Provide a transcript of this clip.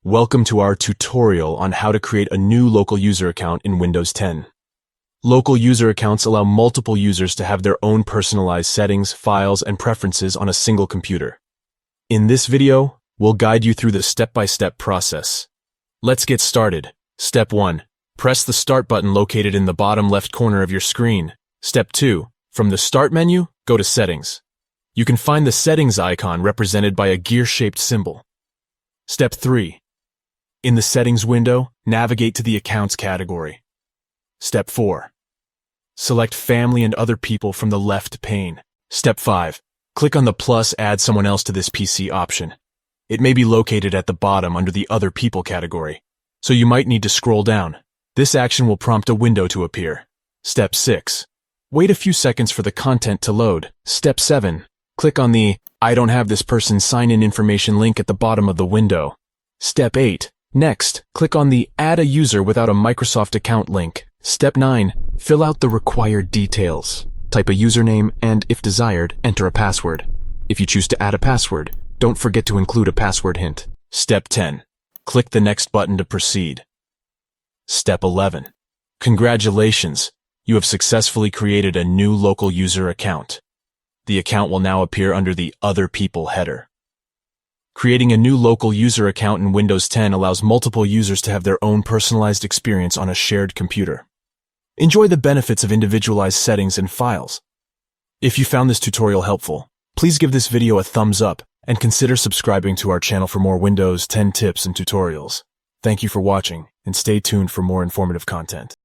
Welcome to our tutorial on how to create a new local user account in Windows 10. Local user accounts allow multiple users to have their own personalized settings, files, and preferences on a single computer. In this video, we'll guide you through the step-by-step process. Let's get started. Step 1. Press the Start button located in the bottom left corner of your screen. Step 2. From the Start menu, go to Settings. You can find the Settings icon represented by a gear-shaped symbol. Step 3. In the Settings window, navigate to the Accounts category. Step 4. Select Family and Other People from the left pane. Step 5. Click on the plus Add Someone Else to this PC option. It may be located at the bottom under the Other People category, so you might need to scroll down. This action will prompt a window to appear. Step 6. Wait a few seconds for the content to load. Step 7. Click on the I don't have this person's sign-in information link at the bottom of the window. Step 8. Next, click on the Add a User Without a Microsoft Account link. Step 9. Fill out the required details. Type a username and, if desired, enter a password. If you choose to add a password, don't forget to include a password hint. Step 10. Click the Next button to proceed. Step 11. Congratulations! You have successfully created a new local user account. The account will now appear under the Other People header. Creating a new local user account in Windows 10 allows multiple users to have their own personalized experience on a shared computer. Enjoy the benefits of individualized settings and files. If you found this tutorial helpful, please give this video a thumbs up and consider subscribing to our channel for more Windows 10 tips and tutorials. Thank you for watching, and stay tuned for more informative content.